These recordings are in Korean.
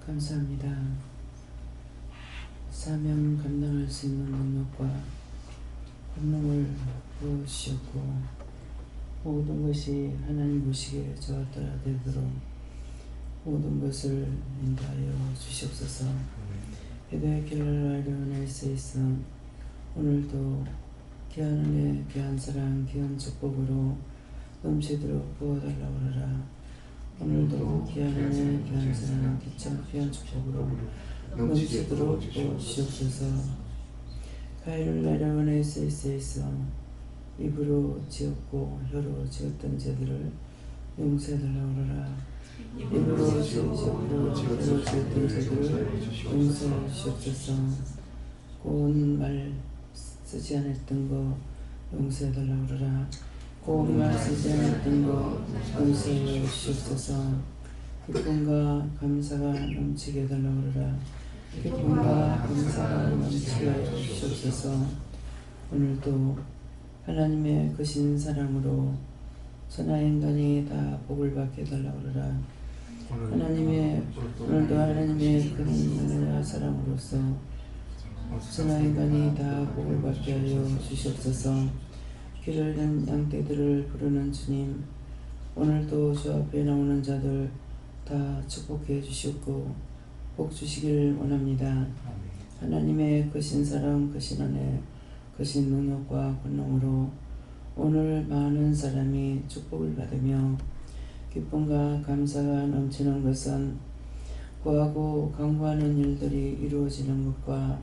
감사합니다. 사명 감당할 수 있는 능력과 권능을 부어주셨고 모든 것이 하나님 보시기에 좋았더라 되도록 모든 것을 인도하여 주시옵소서. 기도의 길을 알려낼 수 있어 오늘도 귀한 은혜, 귀한 사랑, 귀한 축복으로 넘치도록 부어달라고 하라. 오늘도 귀한 은혜, 귀한 사랑, 귀한 축복으로 넘치도록 부어주시옵소서. 가위를 내려보낼 수 있어 입으로 지었고 혀로 지었던 죄들을 용서해달라고 하라. 입으로 지었고 혀로 지었던 죄들을 용서해 주시옵소서. 고운 말 쓰지 않았던 거 용서해달라고 하라. 고운 말 쓰지 않았던 거 용서해 주시옵소서. 기쁨과 감사가 넘치게 해달라고 하라. 기쁨과 감사가 넘치게 해주시옵소서. 오늘도 하나님의 크신 사랑으로 천하인간이 다 복을 받게 해달라고 하라. 오늘도 하나님의 큰 사랑으로서 천하인간이 다 복을 받게 하여 주시옵소서. 길을 잃은 양떼들을 부르는 주님, 오늘도 주 앞에 나오는 자들 다 축복해 주시옵고 복 주시길 원합니다. 하나님의 크신 사랑, 크신 은혜, 크신 능력과 권능으로 오늘 많은 사람이 축복을 받으며 기쁨과 감사가 넘치는 것은 구하고 간구하는 일들이 이루어지는 것과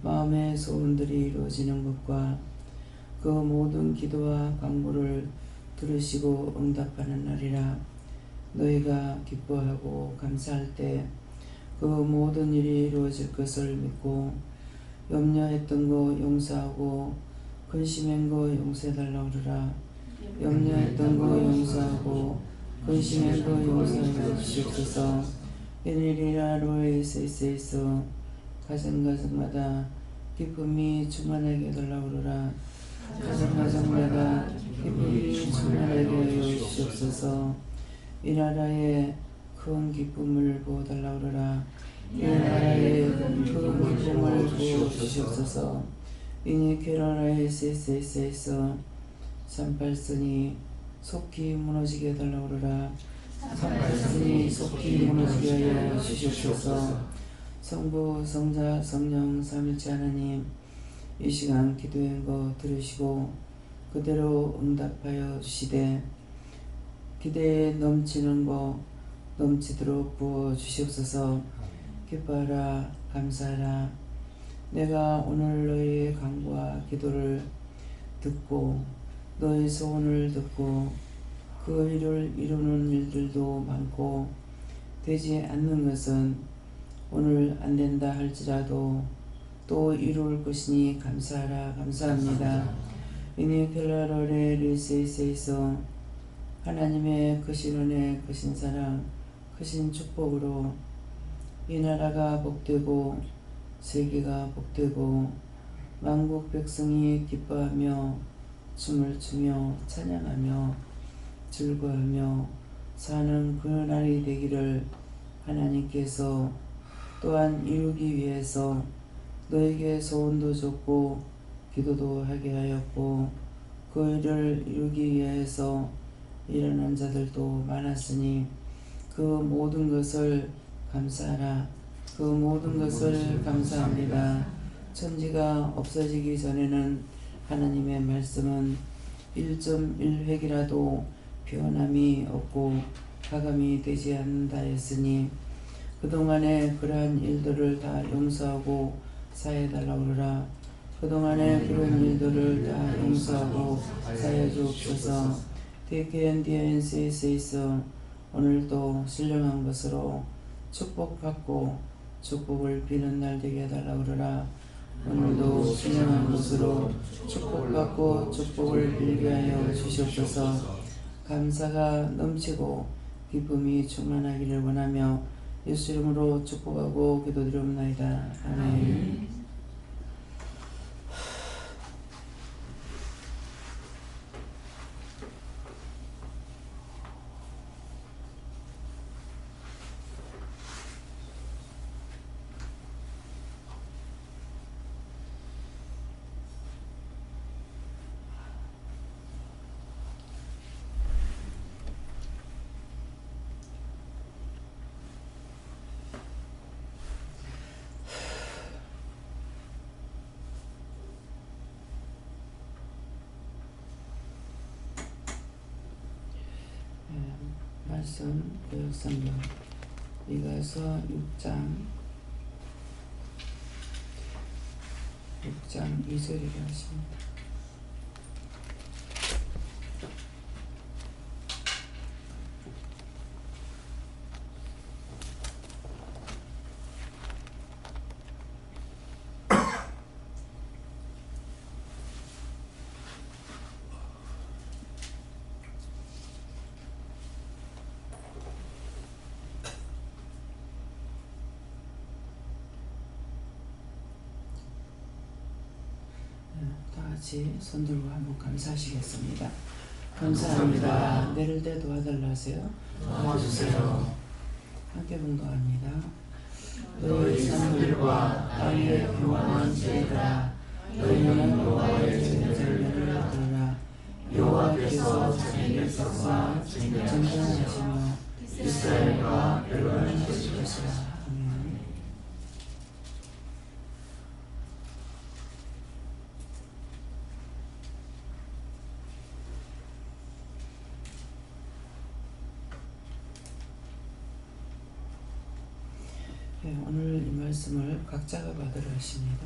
마음의 소원들이 이루어지는 것과 그 모든 기도와 간구를 들으시고 응답하는 날이라. 너희가 기뻐하고 감사할 때 그 모든 일이 이루어질 것을 믿고 염려했던 거 용서하고 근심한 거 용서해달라고 하라. 염려했던 거 용서하고 근심한 거 용서해 주시옵소서. 일일이라 로에 있어 가정가정마다 기쁨이 충만하게 해달라고 하라. 가정가정마다 기쁨이 충만하게 하여 주시옵소서. 이 나라에 큰 기쁨을 부어달라고 하라. 이 나라에 큰 기쁨을 부어주시옵소서. 이니 캐나다의 세세세에서 38선이 속히 무너지게 해달라고 하라. 38선이 속히 무너지게 하여 주시옵소서. 성부, 성자, 성령, 삼위일체 하나님, 이 시간 기도한 거 들으시고 그대로 응답하여 주시되 기대에 넘치는 거 넘치도록 부어 주시옵소서. 기뻐하라, 감사하라. 내가 오늘 너희의 간구와 기도를 듣고 너희 소원을 듣고 그 일을 이루는 일들도 많고 되지 않는 것은 오늘 안 된다 할지라도 또 이룰 것이니 감사하라, 감사합니다. 이니 켈라로레 리세이세이서 하나님의 크신 은혜, 크신 사랑, 크신 축복으로 이 나라가 복되고 세계가 복되고 만국 백성이 기뻐하며 춤을 추며 찬양하며 즐거워하며 사는 그 날이 되기를 하나님께서 또한 이루기 위해서 너에게 소원도 줬고 기도도 하게 하였고 그 일을 이루기 위해서 일어난 자들도 많았으니 그 모든 것을 감사하라. 그 모든 것을 감사합니다. 천지가 없어지기 전에는 하나님의 말씀은 1.1획이라도 변함이 없고 가감이 되지 않는다 했으니 그동안에 그러한 일들을 다 용서하고 사해달라고 하라. 그동안에 그런 일들을 다 용서하고 사해 주옵소서. DKNDNC에서 오늘도 신령한 것으로 축복받고 축복을 비는 날 되게 해달라고 하라. 오늘도 신령한 것으로 축복받고 축복을 빌게 하여 주시옵소서. 감사가 넘치고 기쁨이 충만하기를 원하며 예수 이름으로 축복하고 기도드리옵나이다. 아멘. 말씀 구역성경 이가서 6장 2절이라 하십니다. 다 같이 손 들고 한번 감사하시겠습니다. 감사합니다. 내를 때 도와달라 하세요. 도와주세요. 함께 분거합니다. 너희 산들과 땅의 평안한 죄들아, 너희는 여호와의 전쟁을 들으라. 여호와께서 자기 백성과 전쟁하시며 이스라엘과 변론하실 것이라. 아멘. 네, 오늘 이 말씀을 각자가 받으라 하십니다.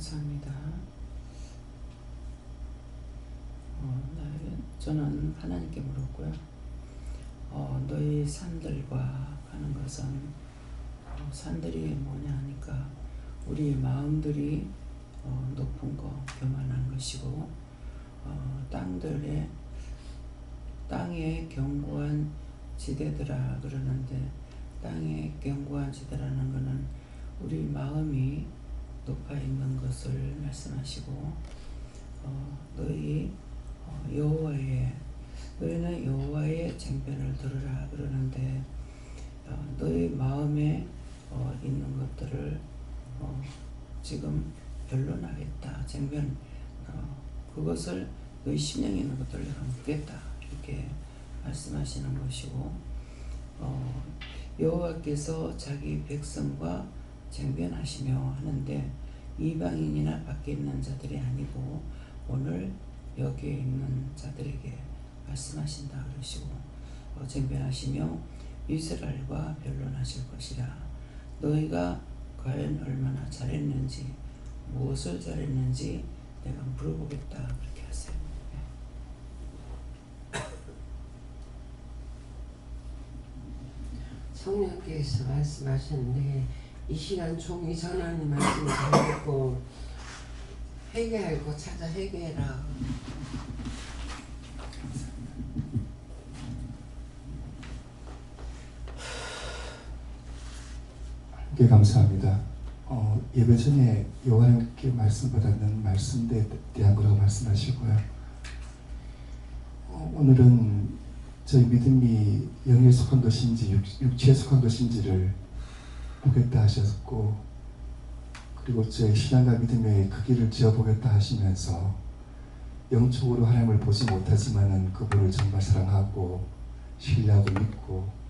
감사합니다. 저는 하나님께 물었고요. 너희 산들과 하는 것은 산들이 뭐냐 하니까 우리 마음들이 높은 거 교만한 것이고 땅의 견고한 지대들아 그러는데 땅의 견고한 지대라는 것은 우리 마음이 높아 있는 것을 말씀하시고 너희는 여호와의 쟁변을 들으라 그러는데 너희 마음에 있는 것들을 지금 변론하겠다. 쟁변 그것을 너희 심령에 있는 것들을 내가 묻겠다. 이렇게 말씀하시는 것이고 여호와께서 자기 백성과 쟁변하시며 하는데 이방인이나 밖에 있는 자들이 아니고 오늘 여기에 있는 자들에게 말씀하신다 그러시고 쟁변하시며 이스라엘과 변론하실 것이라. 너희가 과연 얼마나 잘했는지 무엇을 잘했는지 내가 물어보겠다 그렇게 하세요. 성령께서 말씀하셨는데 이 시간 종이 전하는 말씀 잘 듣고 회개할 거 찾아 회개해라. 네, 감사합니다. 예배 전에 요한께 말씀 받았는 말씀에 대한 거라고 말씀하시고요. 오늘은 저희 믿음이 영에 속한 것인지 육체에 속한 것인지를 보겠다 하셨고, 그리고 저희 신앙과 믿음의 크기를 지어보겠다 하시면서 영적으로 하나님을 보지 못하지만은 그분을 정말 사랑하고 신뢰하고 믿고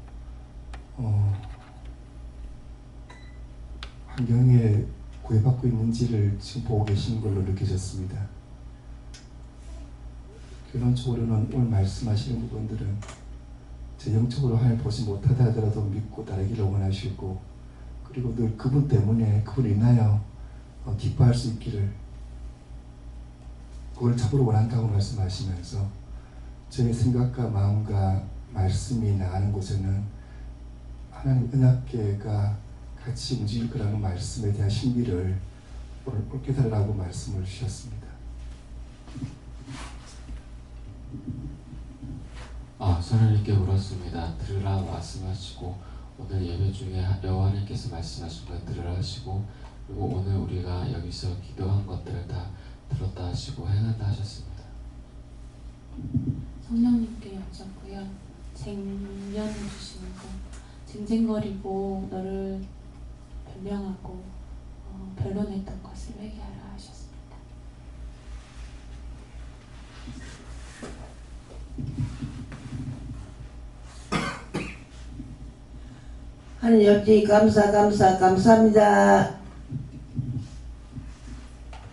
환경에 구애받고 있는지를 지금 보고 계시는 걸로 느껴졌습니다. 결론적으로는 오늘 말씀하시는 부분들은 제 영적으로 하나님 보지 못하다 하더라도 믿고 따르기를 원하시고, 그리고 늘 그분 때문에 그분을 인하여 기뻐할 수 있기를 그걸 잡으러 원한다고 말씀하시면서 저의 생각과 마음과 말씀이 나가는 곳에는 하나님 은합계가 같이 움직일 거라는 말씀에 대한 신비를 오늘 깨달으라고 말씀을 주셨습니다. 하나님께 물었습니다. 들으라 말씀하시고, 오늘 예배 중에 여호와님께서 말씀하신 걸 들으라 하시고, 그리고 오늘 우리가 여기서 기도한 것들을 다 들었다 하시고 행한다 하셨습니다. 성령님께 여쭙고요. 쟁변을 주시는 거, 쟁쟁거리고 너를 변명하고 변론했던 것을 회개하라 하셨습니다. 하나님 아버지 감사합니다.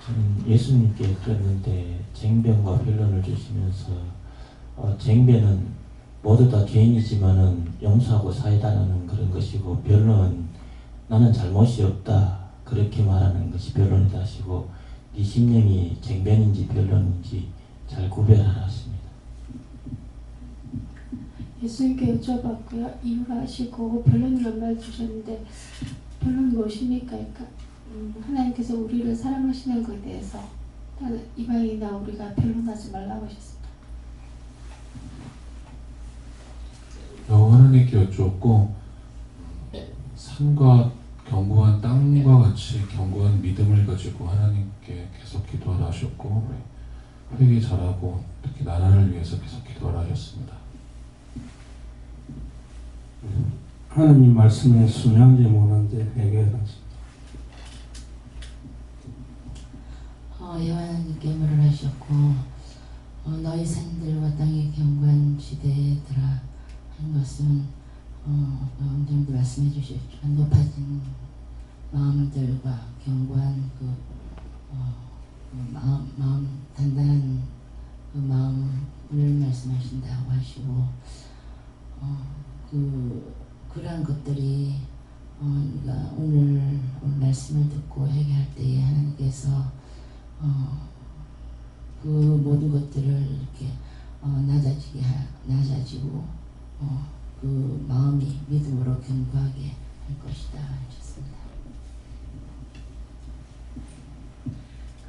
저는 예수님께 들었는데 쟁변과 변론을 주시면서 쟁변은 모두 다 죄인이지만은 용서하고 사이다라는 그런 것이고, 변론은 나는 잘못이 없다 그렇게 말하는 것이 변론이다 하시고, 네 심령이 쟁변인지 변론인지 잘 구별하라 하십니다. 예수님께 여쭤봤고요. 이유를 하시고 변론을 말해주셨는데, 변론이 무엇입니까? 그러니까 하나님께서 우리를 사랑하시는 것에 대해서 이방인이나 우리가 변론하지 말라고 하셨습니다. 하나님께 여쭈었고, 산과 견고한 땅과 같이 견고한 믿음을 가지고 하나님께 계속 기도하라 하셨고, 회개 잘하고 특히 나라를 위해서 계속 기도하라 하셨습니다. 하나님 말씀에 순양제 못한데 회개하라. 여호와님께 물을 하셨고, 너희 산들과 땅의 견고한 지대들아 한 것은 오늘도 말씀해 주셨지만 높아진 마음들과 견고한 마음 단단한 그 마음을 말씀하신다고 하시고, 그러한 것들이 우리가 오늘 말씀을 듣고 회개할 때에 하나님께서 그 모든 것들을 이렇게 낮아지고 그 마음이 믿음으로 견고하게 할 것이다 하셨습니다.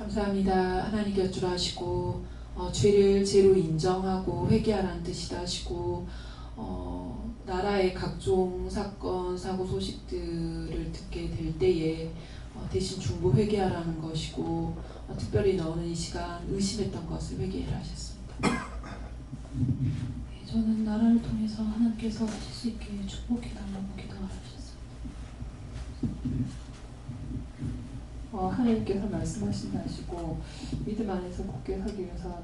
감사합니다. 하나님 곁으로 하시고 죄를 죄로 인정하고 회개하라는 뜻이다 하시고 나라의 각종 사건, 사고 소식들을 듣게 될 때에 대신 중보 회개하라는 것이고 특별히 너는 이 시간 의심했던 것을 회개해라 하셨습니다. 네, 저는 나라를 통해서 하나님께서 하실 수 있게 축복해달라고 기도하셨습니다. 하나님께서 말씀하신다 하시고 믿음 안에서 굳게 서기 위해서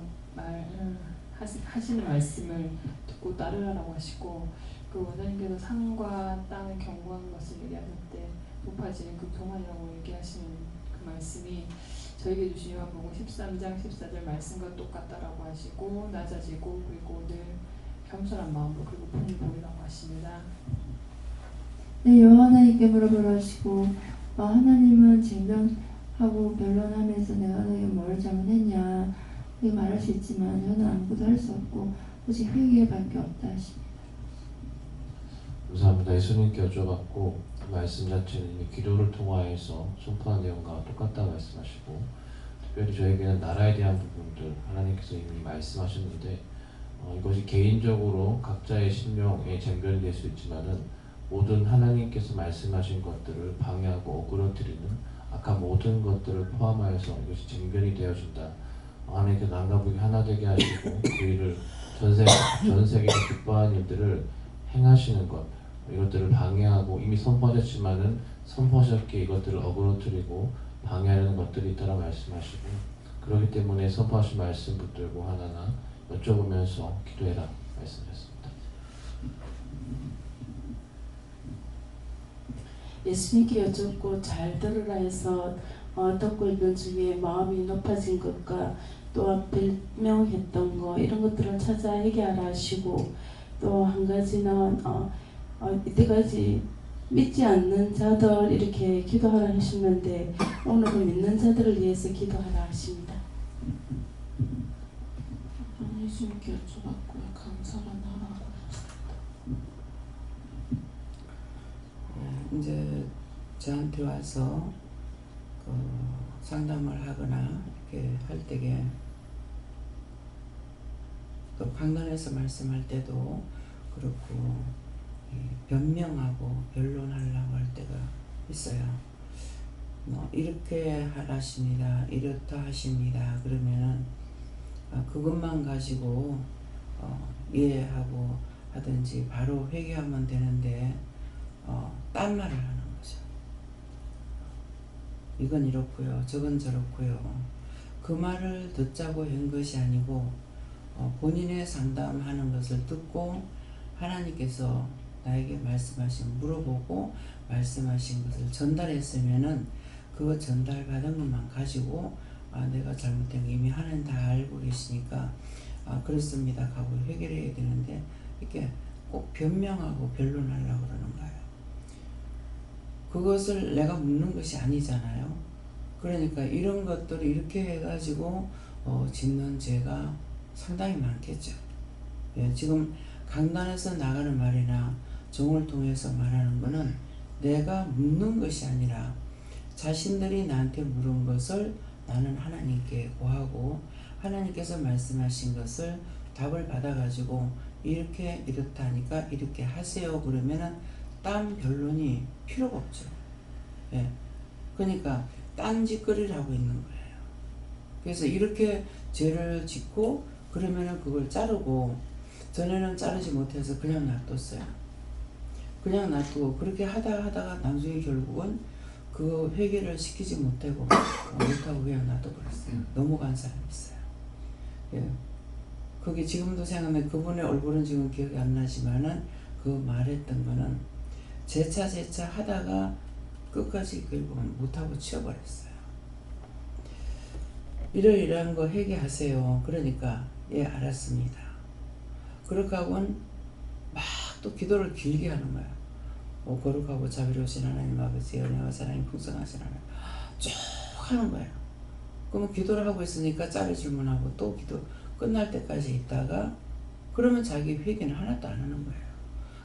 하시는 말씀을 듣고 따르라고 하시고 그 원장님께서 산과 땅을 경고하는 것을 얘기하실 때 높아지는 그 교만이라고 얘기하시는 그 말씀이 저에게 주신 요한복음 13장 14절 말씀과 똑같다라고 하시고 낮아지고 그리고 늘 겸손한 마음으로 그리고 품을 보이라고 하십니다. 네, 여호와 하나님께 물어보라 하시고 하나님은 쟁변하고 변론하면서 내가 너에게 뭘 잘못했냐 이렇게 말할 수 있지만 저는 아무것도 할 수 없고 오직 회개밖에 없다 하십니다. 감사합니다. 예수님께 여쭤봤고 그 말씀 자체는 이미 기도를 통하여서 선포한 내용과 똑같다 말씀하시고 특별히 저에게는 나라에 대한 부분들 하나님께서 이미 말씀하셨는데 이것이 개인적으로 각자의 신령의 쟁변이 될 수 있지만은 모든 하나님께서 말씀하신 것들을 방해하고 어그러뜨리는 악한 모든 것들을 포함하여서 이것이 쟁변이 되어준다. 하나님께서 남과 북이 하나 되게 하시고 그 일을 전 세계에서 기뻐하는 일들을 행하시는 것 이것들을 방해하고 이미 선포하셨지만은 선포하셨기에 이것들을 어그러뜨리고 방해하려는 것들이 있다라 말씀하시고 그렇기 때문에 선포하신 말씀 붙들고 하나하나 여쭤보면서 기도해라 말씀하셨습니다. 예수님께 여쭙고 잘 들으라 해서 듣고 있는 중에 마음이 높아진 것과 또한 변명했던 거 이런 것들을 찾아 해결하라 하시고 또 한 가지는 이때까지 믿지 않는 자들 이렇게 기도하라 하셨는데 오늘은 믿는 자들을 위해서 기도하라 하십니다. 예수님께 여쭤봤고요. 감사만 하라고 하셨습니다. 이제 저한테 와서 상담을 하거나 이렇게 할 때에 또 강단에서 말씀할 때도 그렇고 변명하고 변론하려고 할 때가 있어요. 이렇게 하라십니다. 이렇다 하십니다. 그러면은 그것만 가지고 이해하고 하든지 바로 회개하면 되는데 딴 말을 하는 거죠. 이건 이렇고요. 저건 저렇고요. 그 말을 듣자고 한 것이 아니고 본인의 상담하는 것을 듣고 하나님께서 나에게 말씀하신 물어보고 말씀하신 것을 전달했으면은 그거 전달받은 것만 가지고 내가 잘못된 거 이미 하나님 다 알고 계시니까 그렇습니다 하고 해결해야 되는데 이렇게 꼭 변명하고 변론하려고 그러는 거예요. 그것을 내가 묻는 것이 아니잖아요. 그러니까 이런 것들을 이렇게 해가지고 짓는 죄가 상당히 많겠죠. 예, 지금 강단에서 나가는 말이나 종을 통해서 말하는 것은 내가 묻는 것이 아니라 자신들이 나한테 물은 것을 나는 하나님께 고하고 하나님께서 말씀하신 것을 답을 받아가지고 이렇게 이렇다 하니까 이렇게 하세요 그러면은 딴 변론이 필요가 없죠. 예. 그러니까 딴짓거리를 하고 있는 거예요. 그래서 이렇게 죄를 짓고 그러면은 그걸 자르고 전에는 자르지 못해서 그냥 놔뒀어요. 그냥 놔두고 그렇게 하다가 나중에 결국은 그 회개를 시키지 못하고 그냥 놔둬버렸어요. 넘어간 사람이 있어요. 예. 그게 지금도 생각하면 그분의 얼굴은 지금 기억이 안 나지만은 그 말했던 거는 재차 하다가 끝까지 결국은 못하고 치워버렸어요. 이러이러한 거 회개하세요. 그러니까 예 알았습니다. 그렇게 하고는 막 또 기도를 길게 하는 거야. 거룩하고 자비로우신 하나님 아버지 은혜와 사랑이 풍성하신 하나님 쭉 하는 거야. 그러면 기도를 하고 있으니까 짤을 질문하고 또 기도 끝날 때까지 있다가 그러면 자기 회개는 하나도 안 하는 거예요.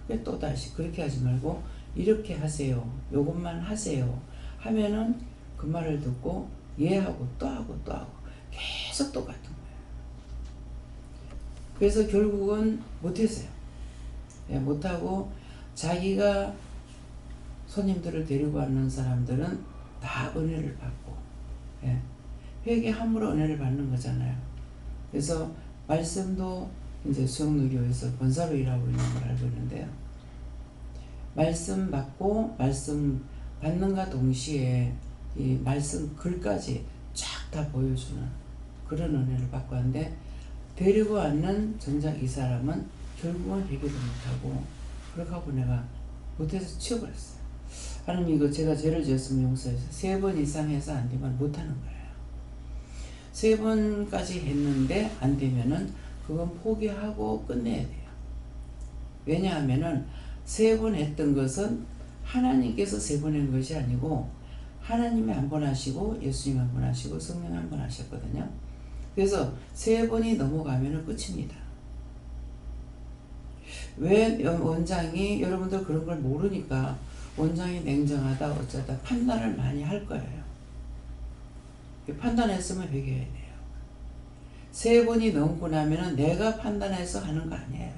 그래서 또 다시 그렇게 하지 말고 이렇게 하세요. 요것만 하세요. 하면은 그 말을 듣고 얘하고 또 하고 또 하고 계속 똑같은 거예요. 그래서 결국은 못했어요. 예, 못하고 자기가 손님들을 데리고 왔는 사람들은 다 은혜를 받고, 예, 회개함으로 은혜를 받는 거잖아요. 그래서 말씀도 이제 수영누교에서 권사로 일하고 있는 걸 알고 있는데요. 말씀 받고 말씀 받는가 동시에 이 말씀 글까지 쫙 다 보여주는 그런 은혜를 받고 하는데, 데리고 왔는 정작 이 사람은 결국은 회개도 못하고 그렇게 하고 내가 못해서 치워버렸어요. 하나님, 이거 제가 죄를 지었으면 용서해서 3번 이상 해서 안 되면 못하는 거예요. 3번까지 했는데 안 되면은 그건 포기하고 끝내야 돼요. 왜냐하면은 3번 했던 것은 하나님께서 3번 한 것이 아니고 하나님이 한 번 하시고 예수님 한 번 하시고 성령 한 번 하셨거든요. 그래서 3번이 넘어가면은 끝입니다. 왜 원장이, 여러분들 그런 걸 모르니까 원장이 냉정하다 어쩌다 판단을 많이 할 거예요. 판단했으면 회개해야 돼요. 3번이 넘고 나면은 내가 판단해서 하는 거 아니에요.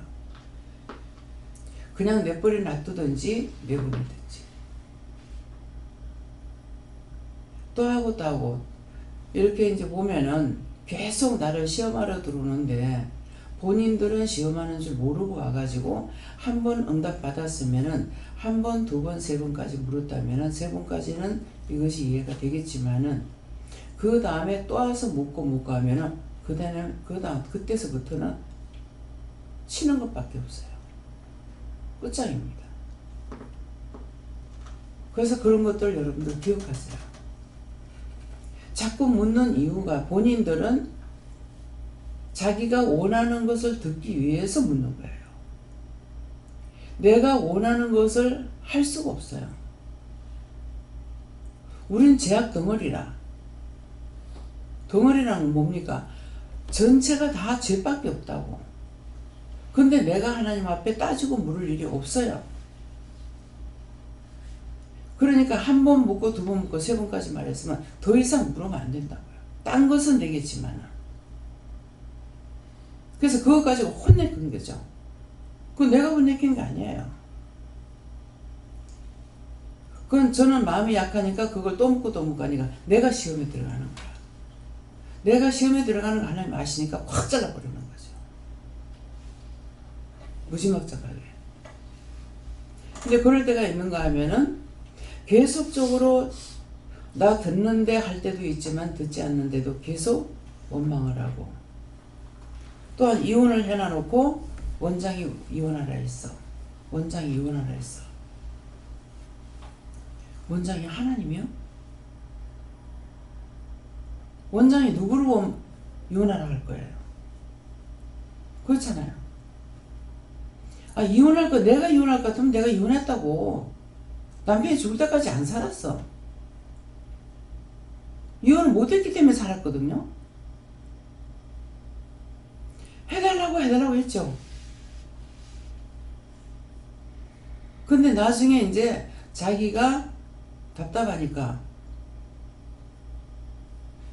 그냥 내버려 놔두든지 내보내든지. 또 하고 또 하고 이렇게 이제 보면은 계속 나를 시험하러 들어오는데 본인들은 시험하는 줄 모르고 와가지고 한 번 응답 받았으면은 한 번, 2번, 3번까지 물었다면은 3번까지는 이것이 이해가 되겠지만은 그 다음에 또 와서 묻고 하면은 그때서부터는 치는 것밖에 없어요. 끝장입니다. 그래서 그런 것들 여러분들 기억하세요. 자꾸 묻는 이유가 본인들은 자기가 원하는 것을 듣기 위해서 묻는 거예요. 내가 원하는 것을 할 수가 없어요. 우린 죄악 덩어리라. 덩어리란 뭡니까? 전체가 다 죄밖에 없다고. 근데 내가 하나님 앞에 따지고 물을 일이 없어요. 그러니까 한 번 묻고 2번 묻고 3번까지 말했으면 더 이상 물으면 안 된다고요. 딴 것은 되겠지만. 그래서 그것 가지고 혼내는 거죠. 그건 내가 혼내킨 게 아니에요. 그건 저는 마음이 약하니까 그걸 또 묻고 또 묻고 하니까 내가 시험에 들어가는 거야. 내가 시험에 들어가는 거 하나님 아시니까 확 잘라버리는 거죠. 무지막지하게. 근데 그럴 때가 있는가 하면은 계속적으로 나 듣는데 할 때도 있지만 듣지 않는데도 계속 원망을 하고, 또한 이혼을 해놔놓고 원장이 이혼하라 했어. 원장이 이혼하라 했어. 원장이 하나님이요? 원장이 누구를 이혼하라 할 거예요? 그렇잖아요. 아, 이혼할 거, 내가 이혼할 것 같으면 내가 이혼했다고. 남편이 죽을 때까지 안 살았어. 이혼을 못했기 때문에 살았거든요. 해달라고 했죠. 근데 나중에 이제 자기가 답답하니까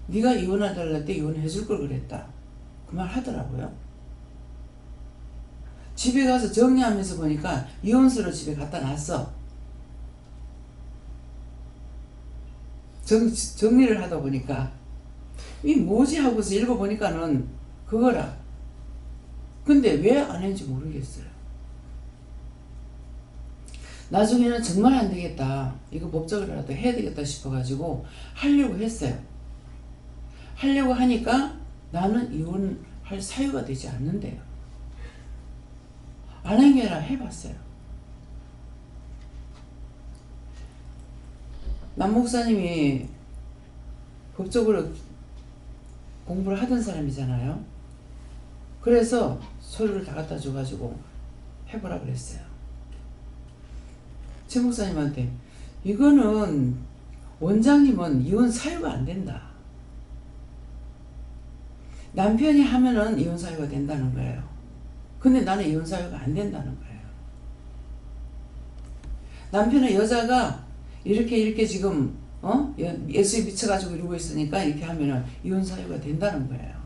네가 이혼해달랄 때 이혼해줄 걸 그랬다. 그 말 하더라고요. 집에 가서 정리하면서 보니까 이혼서를 집에 갖다 놨어. 정리를 하다 보니까 이 뭐지 하고서 읽어보니까는 그거라. 근데 왜 안 했는지 모르겠어요. 나중에는 정말 안 되겠다. 이거 법적으로라도 해야 되겠다 싶어가지고 하려고 했어요. 하려고 하니까 나는 이혼할 사유가 되지 않는데요. 안 한 게 아니라 해봤어요. 남 목사님이 법적으로 공부를 하던 사람이잖아요. 그래서 서류를 다 갖다 줘가지고 해보라 그랬어요. 최 목사님한테 이거는 원장님은 이혼 사유가 안 된다. 남편이 하면은 이혼 사유가 된다는 거예요. 근데 나는 이혼 사유가 안 된다는 거예요. 남편은 여자가 이렇게 지금 예수에 미쳐가지고 이러고 있으니까 이렇게 하면은 이혼 사유가 된다는 거예요.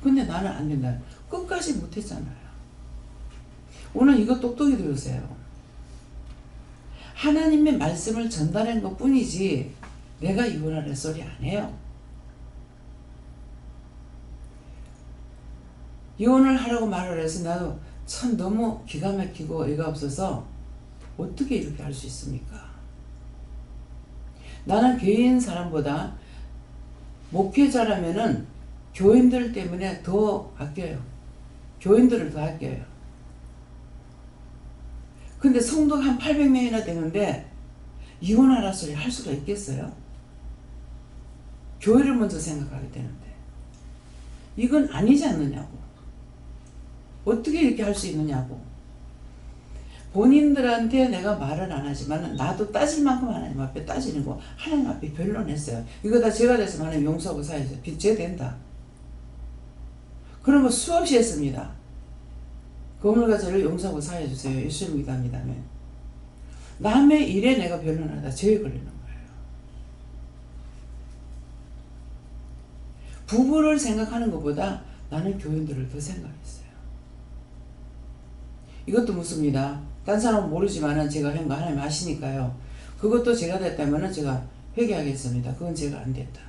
근데 나는 안 된다. 끝까지 못했잖아요. 오늘 이거 똑똑히 들으세요. 하나님의 말씀을 전달한 것 뿐이지 내가 이혼하는 소리 안 해요. 이혼을 하라고 말을 해서 나도 참 너무 기가 막히고 어이가 없어서 어떻게 이렇게 할 수 있습니까? 나는 교회인 사람보다 목회자라면은 교인들 때문에 더 아껴요. 교인들을 더 아껴요. 근데 성도가 한 800명이나 되는데 이혼하라 소리 할 수가 있겠어요? 교회를 먼저 생각하게 되는데 이건 아니지 않느냐고. 어떻게 이렇게 할 수 있느냐고. 본인들한테 내가 말은 안 하지만 나도 따질 만큼 하나님 앞에 따지는 거 하나님 앞에 변론했어요. 이거 다 제가 됐으면 하나님 용서하고 사야죠. 빚져야 된다. 그런 거 수없이 했습니다. 거물과 죄를 용서하고 사해주세요. 예수님 믿답니다면 남의 일에 내가 변론하다 죄에 걸리는 거예요. 부부를 생각하는 것보다 나는 교인들을 더 생각했어요. 이것도 묻습니다. 딴 사람은 모르지만은 제가 한 거 하나님 아시니까요. 그것도 제가 됐다면은 제가 회개하겠습니다. 그건 제가 안 됐다.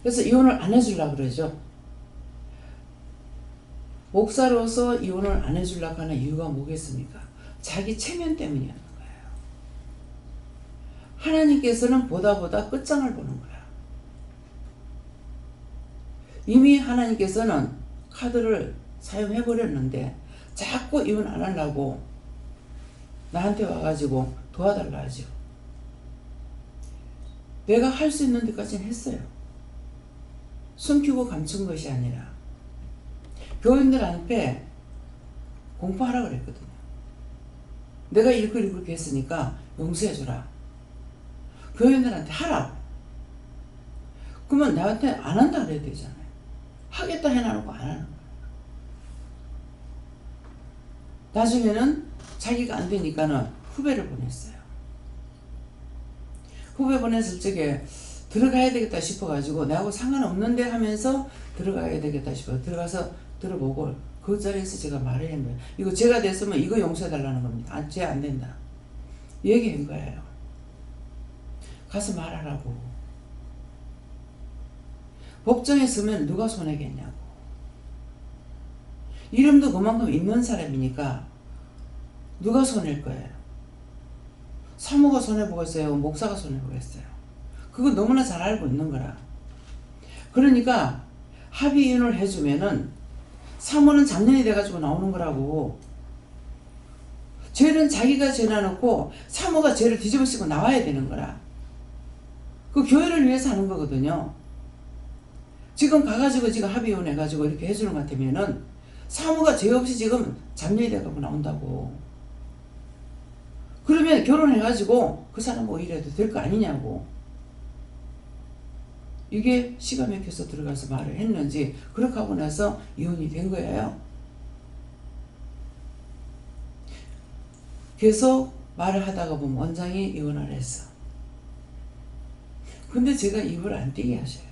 그래서 이혼을 안 해주려고 그러죠. 목사로서 이혼을 안 해주려고 하는 이유가 뭐겠습니까? 자기 체면 때문이었는 거예요. 하나님께서는 보다 끝장을 보는 거야. 이미 하나님께서는 카드를 사용해버렸는데 자꾸 이혼 안 하려고 나한테 와가지고 도와달라 하죠. 내가 할 수 있는 데까지는 했어요. 숨기고 감춘 것이 아니라 교인들한테 공포하라 그랬거든요. 내가 이렇게 했으니까 용서해주라. 교인들한테 하라. 그러면 나한테 안 한다 그래야 되잖아요. 하겠다 해놔놓고 안 하는 거예요. 나중에는 자기가 안 되니까는 후배를 보냈어요. 후배 보냈을 적에 들어가야 되겠다 싶어가지고 나하고 상관없는데 하면서 들어가야 되겠다 싶어 들어가서 들어보고 그 자리에서 제가 말을 한 거예요. 이거 제가 됐으면 이거 용서해달라는 겁니다. 쟤 안 된다. 얘기한 거예요. 가서 말하라고. 법정에 서면 누가 손해겠냐고. 이름도 그만큼 있는 사람이니까 누가 손해일 거예요. 사모가 손해보겠어요? 목사가 손해보겠어요? 그거 너무나 잘 알고 있는 거라. 그러니까 합의인을 해주면은 사모는 잡년이 돼가지고 나오는 거라고. 죄는 자기가 죄나놓고 사모가 죄를 뒤집어쓰고 나와야 되는 거라. 그 교회를 위해서 하는 거거든요. 지금 가가지고 지금 합의인 해가지고 이렇게 해주는 것 같으면은 사모가 죄 없이 지금 잡년이 돼가지고 나온다고. 그러면 결혼해가지고 그 사람 뭐 이래도 될 거 아니냐고. 이게 시가 막혀서 들어가서 말을 했는지 그렇게 하고 나서 이혼이 된 거예요. 계속 말을 하다가 보면 원장이 이혼을 했어. 근데 제가 입을 안 떼게 하셔요.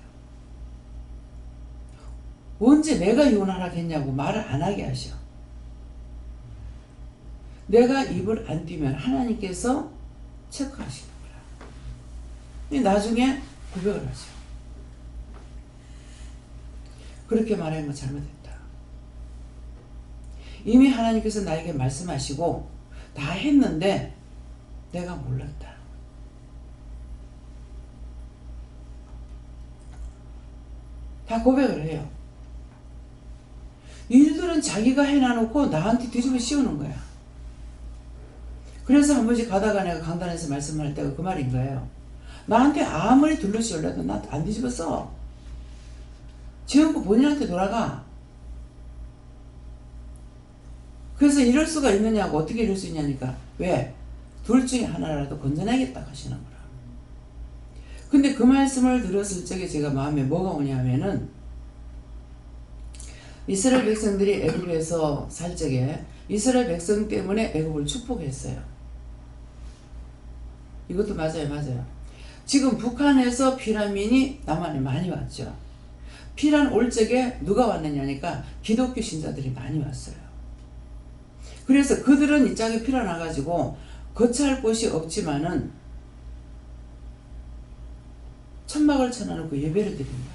언제 내가 이혼하라고 했냐고 말을 안 하게 하셔. 내가 입을 안 띄면 하나님께서 체크하시는 거야. 나중에 구별을 하죠. 그렇게 말하는 건 잘못했다. 이미 하나님께서 나에게 말씀하시고 다 했는데 내가 몰랐다. 다 고백을 해요. 일들은 자기가 해놔놓고 나한테 뒤집어 씌우는 거야. 그래서 한 번씩 가다가 내가 강단에서 말씀할 때가 그 말인 거예요. 나한테 아무리 둘러씌울래도 나 안 뒤집어 써. 지은 거 본인한테 돌아가. 그래서 이럴 수가 있느냐고. 어떻게 이럴 수 있냐니까. 왜? 둘 중에 하나라도 건져내겠다 하시는 거라. 근데 그 말씀을 들었을 적에 제가 마음에 뭐가 오냐면은 이스라엘 백성들이 애굽에서 살 적에 이스라엘 백성 때문에 애굽을 축복했어요. 이것도 맞아요. 지금 북한에서 피난민이 남한에 많이 왔죠. 피난 올 적에 누가 왔느냐니까 기독교 신자들이 많이 왔어요. 그래서 그들은 이 땅에 피난와가지고 거처할 곳이 없지만은 천막을 쳐놔놓고 예배를 드린 거예요.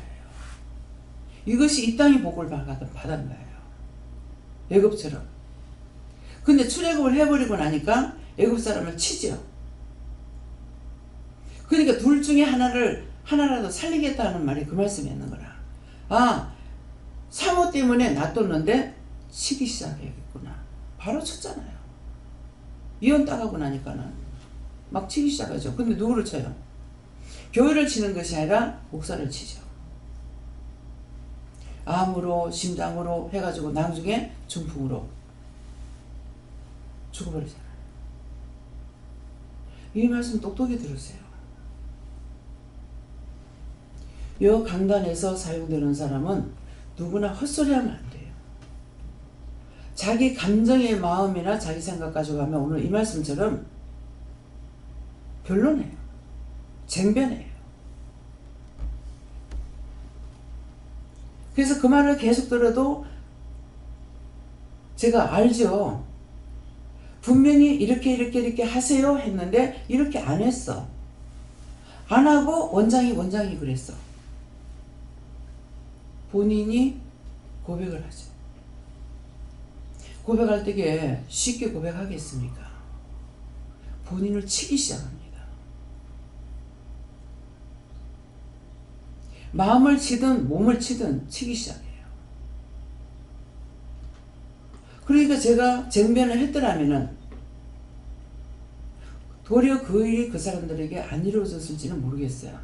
이것이 이 땅의 복을 받은 거예요. 애굽처럼. 근데 출애굽을 해버리고 나니까 애굽 사람을 치죠. 그러니까 둘 중에 하나라도 살리겠다는 말이 그 말씀이었는 거라. 아, 사모 때문에 놔뒀는데 치기 시작해야겠구나. 바로 쳤잖아요. 이혼 따가고 나니까는 막 치기 시작하죠. 근데 누구를 쳐요? 교회를 치는 것이 아니라 목사를 치죠. 암으로 심장으로 해가지고 나중에 중풍으로 죽어버리잖아요. 이 말씀 똑똑히 들으세요. 요 강단에서 사용되는 사람은 누구나 헛소리하면 안 돼요. 자기 감정의 마음이나 자기 생각 가지고 하면 오늘 이 말씀처럼 변론해요. 쟁변해요. 그래서 그 말을 계속 들어도 제가 알죠. 분명히 이렇게 하세요 했는데 이렇게 안 했어. 안 하고 원장이 그랬어. 본인이 고백을 하죠. 고백할 때에 쉽게 고백하겠습니까? 본인을 치기 시작합니다. 마음을 치든 몸을 치든 치기 시작해요. 그러니까 제가 쟁변을 했더라면은 도리어 그 일이 그 사람들에게 안 이루어졌을지는 모르겠어요.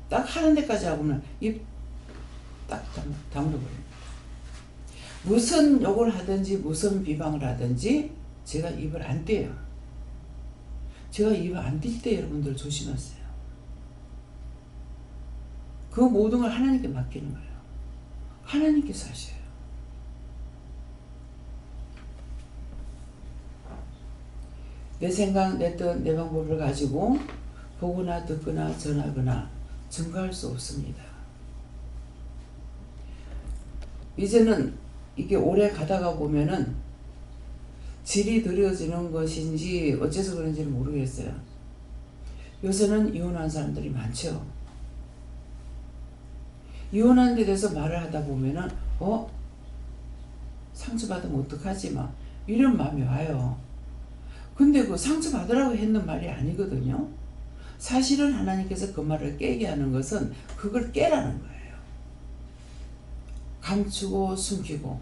딱 하는 데까지 하고는 입 딱 다물어버려요. 무슨 욕을 하든지 무슨 비방을 하든지 제가 입을 안 떼요. 제가 입을 안 뗄 때 여러분들 조심하세요. 그 모든 걸 하나님께 맡기는 거예요. 하나님께서 하셔요. 내 생각, 내 뜻, 내 방법을 가지고 보거나 듣거나 전하거나 증거할 수 없습니다. 이제는 이게 오래 가다가 보면은 질이 들여지는 것인지 어째서 그런지는 모르겠어요. 요새는 이혼한 사람들이 많죠. 이혼한 데 대해서 말을 하다 보면은 상처받으면 어떡하지 막 이런 마음이 와요. 근데 그 상처받으라고 했는 말이 아니거든요. 사실은 하나님께서 그 말을 깨게 하는 것은 그걸 깨라는 거예요. 감추고 숨기고.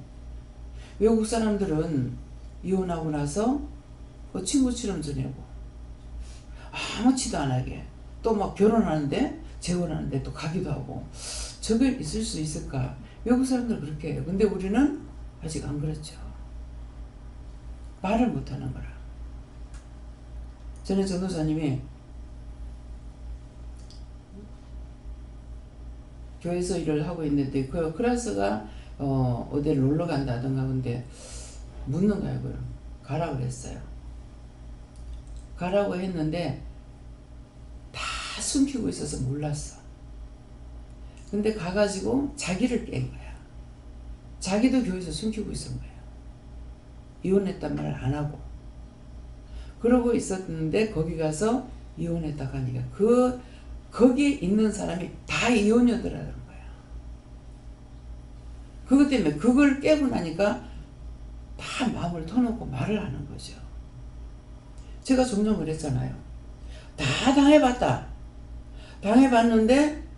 외국 사람들은 이혼하고 나서 그 친구처럼 지내고 아무렇지도 안 하게 또 막 결혼하는데 재혼하는데 또 가기도 하고. 저게 있을 수 있을까? 외국 사람들 그렇게 해요. 근데 우리는 아직 안 그렇죠. 말을 못하는 거라. 전에 전도사님이 교회에서 일을 하고 있는데 그 클래스가 어디를 놀러 간다던가 근데 묻는 거예요. 그럼 가라고 그랬어요. 가라고 했는데 다 숨기고 있어서 몰랐어. 근데 가가지고 자기를 깬 거야. 자기도 교회에서 숨기고 있었던 거예요. 이혼했단 말을 안 하고. 그러고 있었는데 거기 가서 이혼했다고 하니까 거기에 있는 사람이 다 이혼녀들이라는 거야. 그것 때문에 그걸 깨고 나니까 다 마음을 터놓고 말을 하는 거죠. 제가 종종 그랬잖아요. 다 당해봤다. 당해봤는데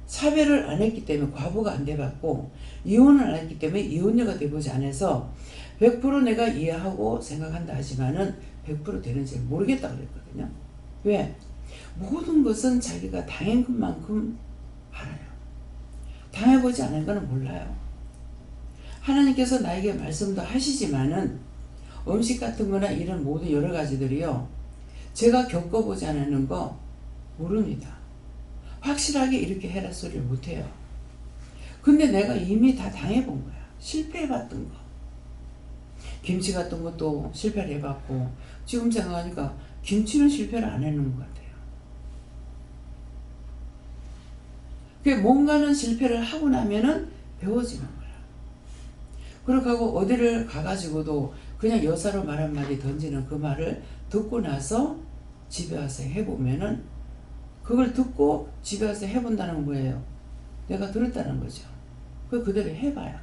사별을 안 했기 때문에 과부가 안 돼봤고 이혼을 안 했기 때문에 이혼녀가 돼보지 않아서 100% 내가 이해하고 생각한다 하지만은 100% 되는지 모르겠다 그랬거든요. 왜? 모든 것은 자기가 당한 것만큼 알아요. 당해보지 않은 거는 몰라요. 하나님께서 나에게 말씀도 하시지만은 음식 같은 거나 이런 모든 여러 가지들이요. 제가 겪어보지 않는 거 모릅니다. 확실하게 이렇게 해라 소리를 못해요. 근데 내가 이미 다 당해본 거야. 실패해봤던 거. 김치 같은 것도 실패를 해봤고 지금 생각하니까 김치는 실패를 안 했는 것 같아요. 뭔가는 실패를 하고 나면은 배워지는 거야. 그렇게 하고 어디를 가가지고도 그냥 여사로 말 한마디 던지는 그 말을 듣고 나서 집에 와서 해보면은 그걸 듣고 집에 와서 해본다는 건 뭐예요? 내가 들었다는 거죠. 그대로 해봐요.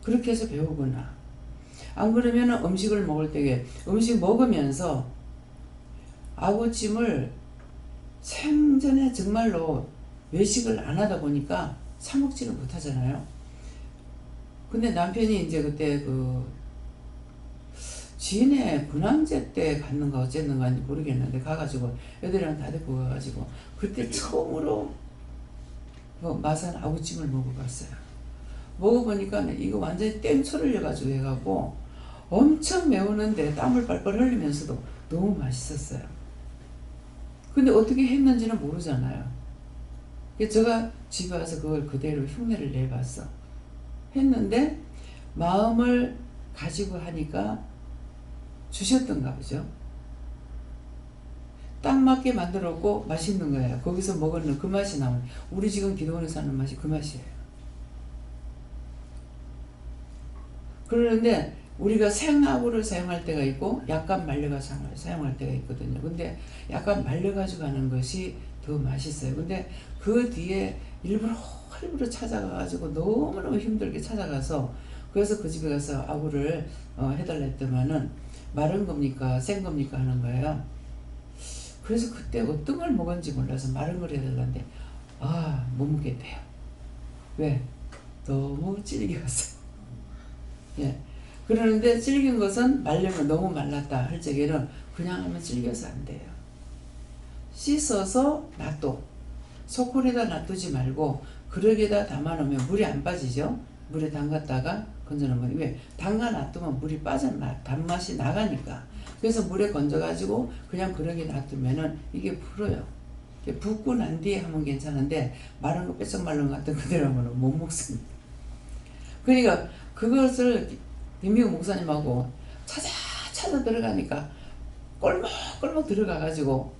그렇게 해서 배우거나 안 그러면은 음식을 먹을 때에 음식 먹으면서 아구찜을 생전에 정말로 외식을 안 하다 보니까 사 먹지를 못하잖아요. 근데 남편이 이제 그때 지인의 군항제 때 갔는가 어쨌는가 모르겠는데 가가지고 애들이랑 다 데리고 가가지고 그때 처음으로 마산 아구찜을 먹어봤어요. 먹어보니까 이거 완전히 땡초를 넣어가지고 해갖고 엄청 매우는데 땀을 빨빨 흘리면서도 너무 맛있었어요. 근데 어떻게 했는지는 모르잖아요. 그래서 제가 집에 와서 그걸 그대로 흉내를 내봤어. 했는데 마음을 가지고 하니까 주셨던가 보죠. 딱 맞게 만들었고 맛있는 거예요. 거기서 먹었는 그 맛이 나오는, 우리 지금 기도원에서 하는 맛이 그 맛이에요. 그러는데 우리가 생아구를 사용할 때가 있고 약간 말려가지고 사용할 때가 있거든요. 근데 약간 말려가지고 하는 것이 더 맛있어요. 근데 그 뒤에 일부러 찾아가가지고 너무너무 힘들게 찾아가서 그래서 그 집에 가서 아구를 해달라 했더만은 마른 겁니까 생 겁니까 하는 거예요. 그래서 그때 어떤 걸 먹었는지 몰라서 마른 걸 해달라는데 못 먹겠대요. 왜? 너무 질겨서. 예. 그러는데 질긴 것은 말려면 너무 말랐다 할 적에는 그냥 하면 질겨서 안 돼요. 씻어서 놔둬. 소콜에다 놔두지 말고 그릇에다 담아놓으면 물이 안 빠지죠. 물에 담갔다가 건져놓으면 왜? 담가 놔두면 물이 단맛이 나가니까. 그래서 물에 건져가지고 그냥 그릇에 놔두면은 이게 불어요. 붓고 난 뒤에 하면 괜찮은데 마른 거 빼쩍 마른 거 같은 그대로 하면 못 먹습니다. 그러니까 그것을 김미국 목사님하고 찾아 들어가니까 꼴먹꼴먹 들어가가지고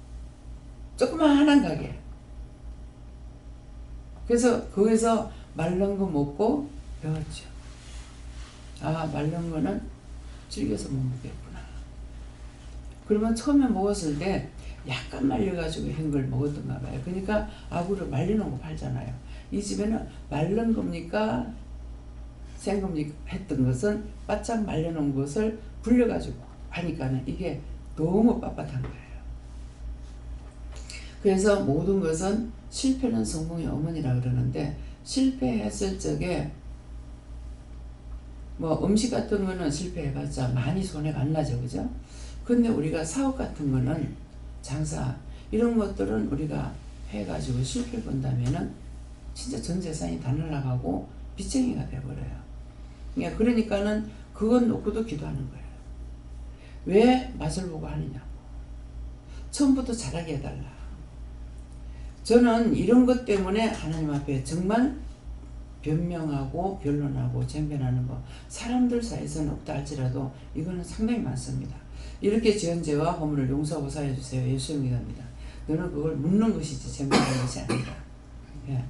조그마한 가게. 그래서 거기서 말른 거 먹고 배웠죠. 말른 거는 질겨서 못 먹겠구나. 그러면 처음에 먹었을 때 약간 말려가지고 한 걸 먹었던가 봐요. 그러니까 아구를 말려놓은 거 팔잖아요. 이 집에는 말른 겁니까 생 겁니까 했던 것은 바짝 말려놓은 것을 불려가지고 하니까는 이게 너무 빳빳한 거예요. 그래서 모든 것은 실패는 성공의 어머니라 그러는데 실패했을 적에 음식 같은 거는 실패해봤자 많이 손해가 안 나죠, 그죠? 근데 우리가 사업 같은 거는 장사 이런 것들은 우리가 해가지고 실패 본다면은 진짜 전 재산이 다 날아가고 빚쟁이가 돼버려요. 그러니까는 그건 놓고도 기도하는 거예요. 왜 맛을 보고 하느냐고. 처음부터 잘하게 해달라. 저는 이런 것 때문에 하나님 앞에 정말 변명하고 변론하고 쟁변하는 거 사람들 사이에서는 없다 할지라도 이거는 상당히 많습니다. 이렇게 지은 죄와 허물을 용서하고 사해 주세요. 예수의 기도입니다. 너는 그걸 묻는 것이지 쟁변하는 것이 아니다. 예.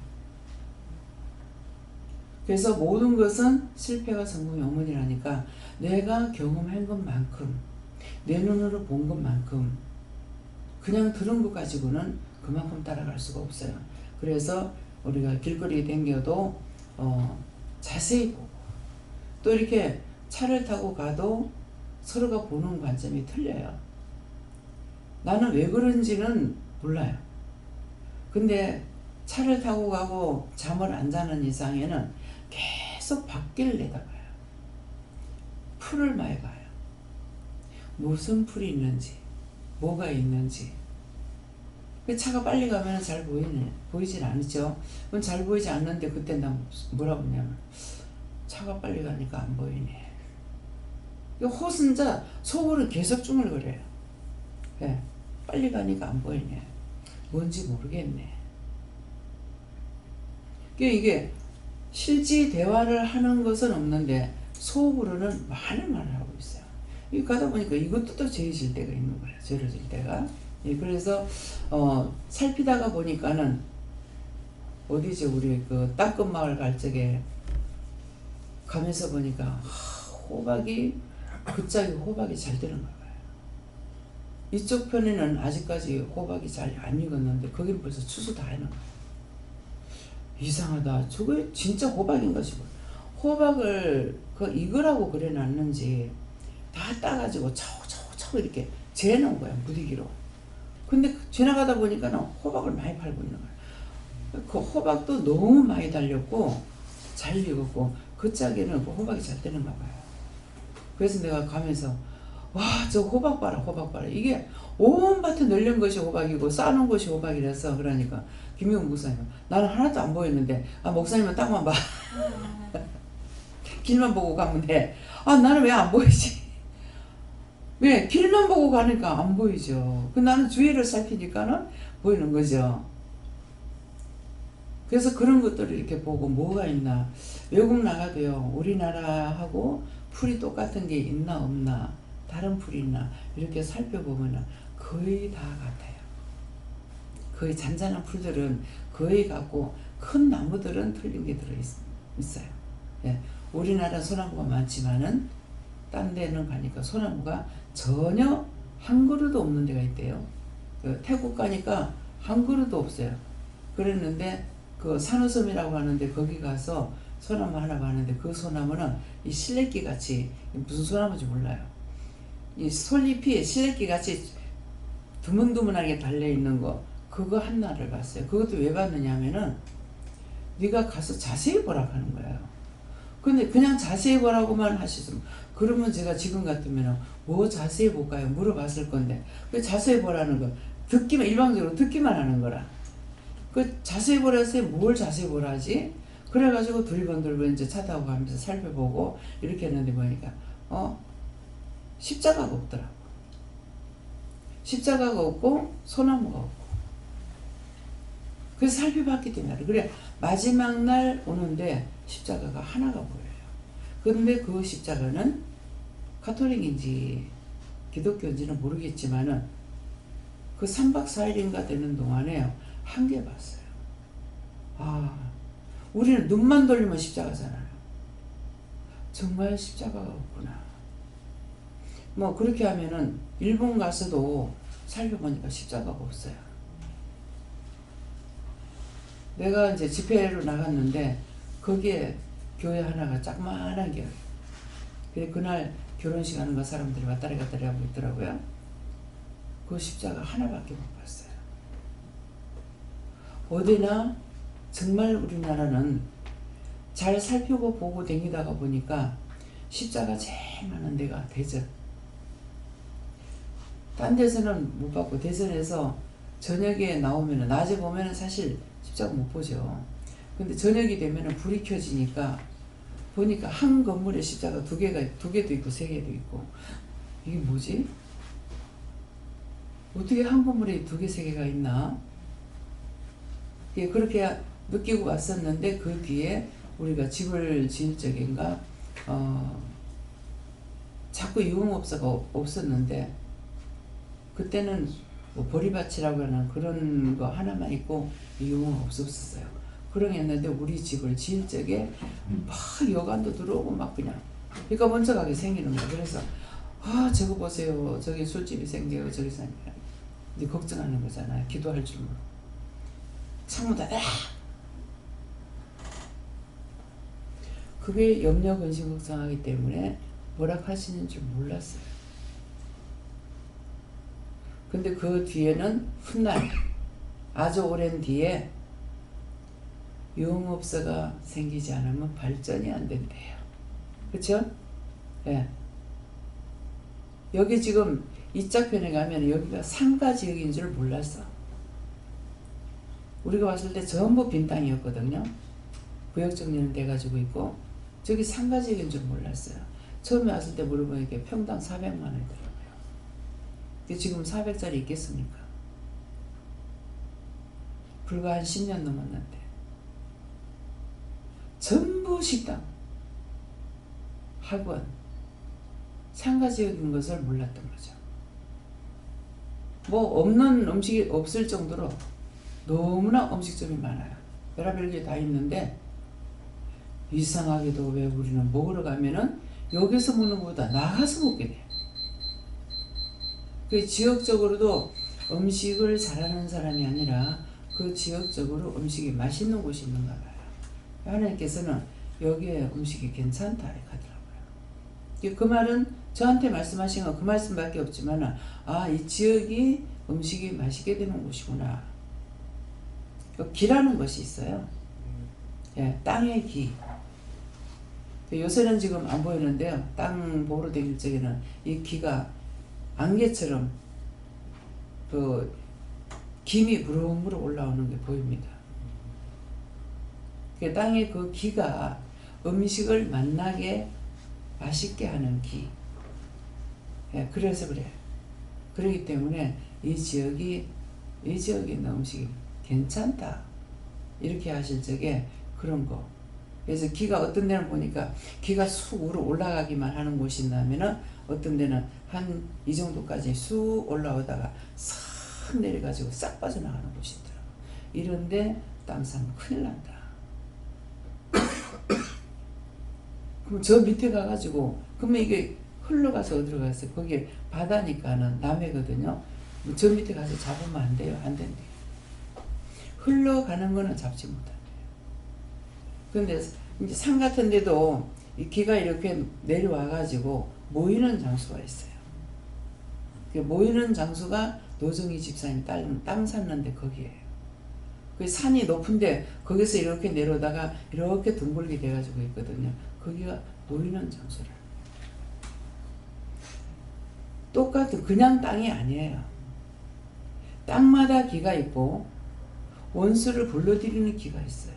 그래서 모든 것은 실패가 성공의 어머니라니까 내가 경험한 것만큼 내 눈으로 본 것만큼 그냥 들은 것 가지고는 그만큼 따라갈 수가 없어요. 그래서 우리가 길거리에 댕겨도 자세히 보고 또 이렇게 차를 타고 가도 서로가 보는 관점이 틀려요. 나는 왜 그런지는 몰라요. 근데 차를 타고 가고 잠을 안 자는 이상에는 계속 밖을 내다봐요. 풀을 많이 봐요. 무슨 풀이 있는지 뭐가 있는지. 차가 빨리 가면 잘 보이진 않죠. 그건 잘 보이지 않는데 그때 난 뭐라고 했냐면 차가 빨리 가니까 안 보이네. 호순자 속으로 계속 중얼거려요. 네, 빨리 가니까 안 보이네. 뭔지 모르겠네. 이게 실제 대화를 하는 것은 없는데 속으로는 많은 말을 하고 있어요. 이 가다 보니까 이것도 또 죄 질 때가 있는 거예요. 죄를 질 때가. 예, 그래서 살피다가 보니까는 어디죠? 우리 그 땅끝마을 갈 적에 가면서 보니까 호박이 그짝이 호박이 잘 되는 거예요. 이쪽 편에는 아직까지 호박이 잘 안 익었는데 거기는 벌써 추수 다 해놓은 거예요. 이상하다. 저거 진짜 호박인 것이고 호박을 그 익으라고 그래 놨는지 다 따가지고 차고 이렇게 재놓은 거야 무디기로. 근데 지나가다 보니까는 호박을 많이 팔고 있는 거야. 그 호박도 너무 많이 달렸고 잘 익었고 그 짝에는 그 호박이 잘 되는가 봐요. 그래서 내가 가면서 와, 저 호박 봐라. 이게 온 밭에 널린 것이 호박이고 싸놓은 것이 호박이라서 그러니까 김용 목사님 나는 하나도 안 보였는데 목사님은 땅만 봐. 길만 보고 가면 돼. 나는 왜 안 보이지? 왜? 길만 보고 가니까 안 보이죠. 나는 주위를 살피니까는 보이는 거죠. 그래서 그런 것들을 이렇게 보고 뭐가 있나. 외국 나가도요. 우리나라하고 풀이 똑같은 게 있나 없나. 다른 풀이 있나. 이렇게 살펴보면 거의 다 같아요. 거의 잔잔한 풀들은 거의 같고 큰 나무들은 틀린 게 들어있어요. 예. 우리나라 소나무가 많지만은 딴 데는 가니까 소나무가 전혀 한 그루도 없는 데가 있대요. 태국 가니까 한 그루도 없어요. 그랬는데 그 산호섬이라고 하는데 거기 가서 소나무 하나 봤는데 그 소나무는 이 실레기 같이 무슨 소나무인지 몰라요. 이 솔잎이 실레기 같이 드문드문하게 달려있는 거 그거 하나를 봤어요. 그것도 왜 봤느냐면은 네가 가서 자세히 보라고 하는 거예요. 근데 그냥 자세히 보라고만 하시면 그러면 제가 지금 같으면 뭐 자세히 볼까요? 물어봤을 건데 그 자세히 보라는 거 듣기만 일방적으로 듣기만 하는 거라. 그 자세히 보라서 뭘 자세히 보라지? 그래가지고 두리번들번 이제 차 타고 가면서 살펴보고 이렇게 했는데 보니까 십자가가 없더라고. 십자가가 없고 소나무가 없고. 그래서 살펴봤기 때문에 그래 마지막 날 오는데 십자가가 하나가 보여요. 그런데 그 십자가는 가톨릭인지 기독교인지는 모르겠지만은 그 3박 4일인가 되는 동안에 한 개 봤어요. 우리는 눈만 돌리면 십자가잖아요. 정말 십자가가 없구나. 뭐 그렇게 하면은 일본 가서도 살펴보니까 십자가가 없어요. 내가 이제 집회로 나갔는데 거기에 교회 하나가 조그만한 교회. 그래 그날 결혼식 하는 거 사람들이 왔다리 갔다리 하고 있더라고요. 그 십자가 하나밖에 못 봤어요. 어디나 정말 우리나라는 잘 살피고 보고 다니다가 보니까 십자가 제일 많은 데가 대전. 딴 데서는 못 봤고 대전에서 저녁에 나오면은 낮에 보면은 사실 십자가 못 보죠. 근데 저녁이 되면은 불이 켜지니까 보니까 한 건물에 십자가 두 개도 있고 세 개도 있고 이게 뭐지? 어떻게 한 건물에 두 개, 세 개가 있나? 예, 그렇게 느끼고 왔었는데 그 뒤에 우리가 집을 지을 적인가 자꾸 유흥업소가 없었는데 그때는 뭐 보리밭이라고 하는 그런 거 하나만 있고 유흥은 없었어요. 그러겠는데 우리 집을 지을 적에 막 여관도 들어오고 막 그냥 그러니까 먼저 가게 생기는 거야. 그래서 저거 보세요. 저기 술집이 생겨요. 저기 생겨요. 이제 걱정하는 거잖아요. 기도할 줄 모르고 창문 닫아. 그게 염려 근심 걱정하기 때문에 뭐라 하시는 줄 몰랐어요. 근데 그 뒤에는 훗날 아주 오랜 뒤에 유흥업소가 생기지 않으면 발전이 안 된대요. 그쵸? 예. 여기 지금 이짝편에 가면 여기가 상가지역인 줄 몰랐어. 우리가 왔을 때 전부 빈 땅이었거든요. 구역 정리는 돼가지고 있고 저기 상가지역인 줄 몰랐어요. 처음에 왔을 때 물어보니까 평당 400만 원이더라고요. 지금 400짜리 있겠습니까? 불과 한 10년 넘었는데 전부 식당 학원, 상가지역인 것을 몰랐던 거죠. 뭐 없는 음식이 없을 정도로 너무나 음식점이 많아요. 별의별 게 다 있는데 이상하게도 왜 우리는 먹으러 가면은 여기서 먹는 것보다 나가서 먹게 돼요. 그 지역적으로도 음식을 잘하는 사람이 아니라 그 지역적으로 음식이 맛있는 곳이 있는가 봐요. 하나님께서는 여기에 음식이 괜찮다 하더라고요. 그 말은 저한테 말씀하신 건 그 말씀밖에 없지만 이 지역이 음식이 맛있게 되는 곳이구나. 기라는 것이 있어요. 예, 땅의 기. 요새는 지금 안 보이는데요. 땅 보러 다닐 적에는 이 기가 안개처럼 그 김이 무럭무럭 올라오는 게 보입니다. 그 땅의 그 기가 음식을 맛나게 맛있게 하는 기. 예, 그래서 그래. 그렇기 때문에 이 지역에 있는 음식이 괜찮다. 이렇게 하실 적에 그런 거. 그래서 기가 어떤 데는 보니까 기가 쑥 위로 올라가기만 하는 곳이 있다면은 어떤 데는 한 이 정도까지 쑥 올라오다가 싹 내려가지고 싹 빠져나가는 곳이 있더라고. 이런데 땅 사면 큰일 난다. 그럼 저 밑에 가가지고 그러면 이게 흘러가서 어디로 갔어요? 거기 바다니까는 남해거든요. 저 밑에 가서 잡으면 안 돼요? 안 된대요. 흘러가는 거는 잡지 못한대요. 근데 이제 산 같은 데도 이 기가 이렇게 내려와가지고 모이는 장소가 있어요. 모이는 장소가 노정희 집사님 땅 샀는데 거기에요. 그 산이 높은데 거기서 이렇게 내려오다가 이렇게 둥글게 돼가지고 있거든요. 거기가 모이는 장소라. 똑같은 그냥 땅이 아니에요. 땅마다 기가 있고 원수를 불러들이는 기가 있어요.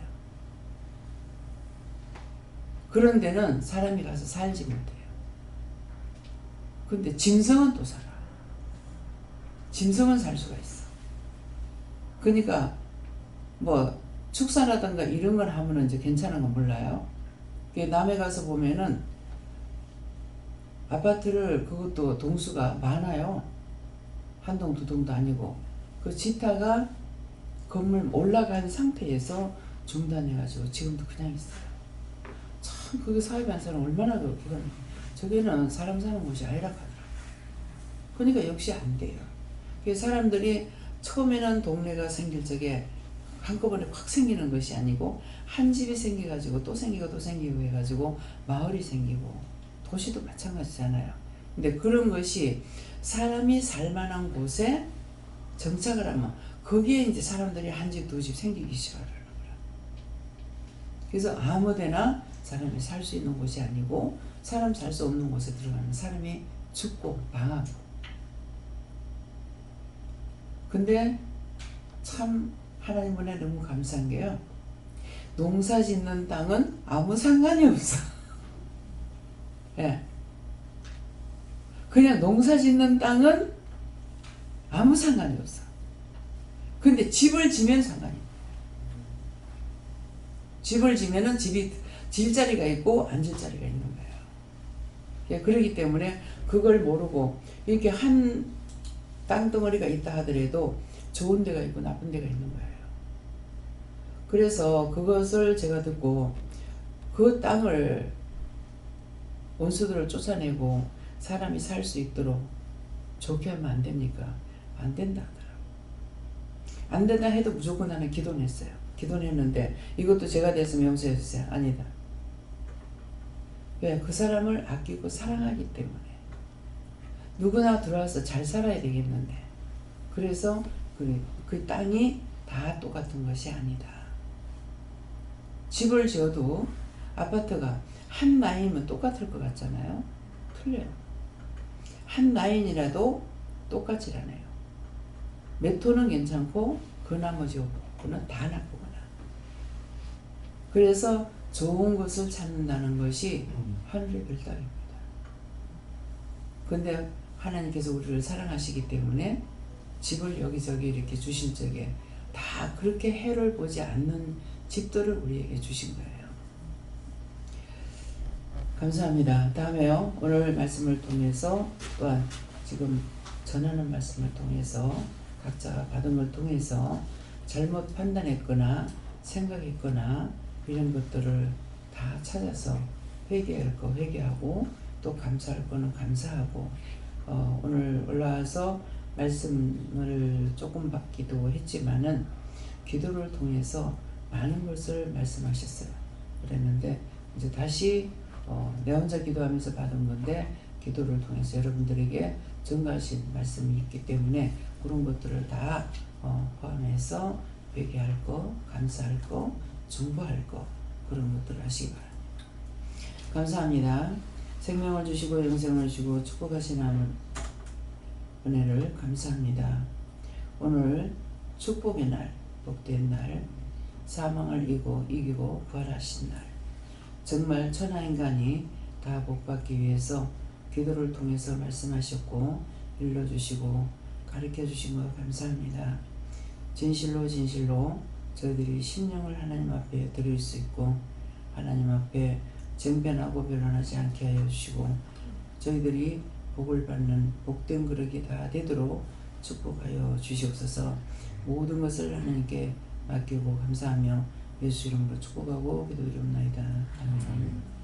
그런 데는 사람이 가서 살지 못해요. 근데 짐승은 또 살아. 짐승은 살 수가 있어. 그러니까 뭐 축사라든가 이런 걸 하면은 이제 괜찮은 건 몰라요. 남해 가서 보면은 아파트를 그것도 동수가 많아요. 한 동 두 동도 아니고 그 지타가 건물 올라간 상태에서 중단해가지고 지금도 그냥 있어요. 참 그게 사업한 사람 얼마나 그런 저기는 사람 사는 곳이 아니라 하더라고요. 그러니까 역시 안 돼요. 사람들이 처음에는 동네가 생길 적에 한꺼번에 확 생기는 것이 아니고 한 집이 생겨가지고 또 생기고 또 생기고 해가지고 마을이 생기고 도시도 마찬가지잖아요. 근데 그런 것이 사람이 살만한 곳에 정착을 하면 거기에 이제 사람들이 한 집, 두 집 생기기 시작하는 거예요. 그래서 아무데나 사람이 살 수 있는 곳이 아니고 사람 살 수 없는 곳에 들어가면 사람이 죽고 망하고. 근데 참 하나님 은혜 너무 감사한 게요. 농사 짓는 땅은 아무 상관이 없어. 예. 그냥 농사 짓는 땅은 아무 상관이 없어. 근데 집을 지면 상관이 있어요. 집을 지면은 집이 질 자리가 있고 앉을 자리가 있는 거예요. 예, 그렇기 때문에 그걸 모르고 이렇게 한 땅덩어리가 있다 하더라도 좋은 데가 있고 나쁜 데가 있는 거예요. 그래서 그것을 제가 듣고 그 땅을 원수들을 쫓아내고 사람이 살 수 있도록 좋게 하면 안 됩니까? 안 된다 하더라고요. 안 된다 해도 무조건 나는 기도는 했어요. 기도는 했는데 이것도 제가 됐으면 용서해 주세요. 아니다. 왜? 그 사람을 아끼고 사랑하기 때문에. 누구나 들어와서 잘 살아야 되겠는데 그래서 그 땅이 다 똑같은 것이 아니다. 집을 지어도 아파트가 한 라인이면 똑같을 것 같잖아요. 틀려요. 한 라인이라도 똑같질 않아요. 몇 호는 괜찮고 그 나머지 호는 다 나쁘구나. 그래서 좋은 것을 찾는다는 것이 하늘의 별따기입니다. 근데 하나님께서 우리를 사랑하시기 때문에 집을 여기저기 이렇게 주신 적에 다 그렇게 해를 보지 않는 집들을 우리에게 주신 거예요. 감사합니다. 다음에요. 오늘 말씀을 통해서 또한 지금 전하는 말씀을 통해서 각자 받은 걸 통해서 잘못 판단했거나 생각했거나 이런 것들을 다 찾아서 회개할 거 회개하고 또 감사할 거는 감사하고 오늘 올라와서 말씀을 조금 받기도 했지만은 기도를 통해서 많은 것을 말씀하셨어요. 그랬는데 이제 다시 내 혼자 기도하면서 받은 건데 기도를 통해서 여러분들에게 증가하신 말씀이 있기 때문에 그런 것들을 다 포함해서 회개할 거, 감사할 거, 중보할 거 그런 것들을 하시기 바랍니다. 감사합니다. 생명을 주시고 영생을 주시고 축복하시는 은혜를 감사합니다. 오늘 축복의 날, 복된 날, 사망을 이기고 부활하신 날, 정말 천하인간이 다 복받기 위해서 기도를 통해서 말씀하셨고 일러주시고 가르쳐주신 것 감사합니다. 진실로 저희들이 심령을 하나님 앞에 드릴 수 있고 하나님 앞에 쟁변하고 변론하지 않게 하여 주시고 저희들이 복을 받는 복된 그릇이 다 되도록 축복하여 주시옵소서. 모든 것을 하나님께 맡기고 감사하며 예수 이름으로 축복하고 기도드리옵나이다. 아멘.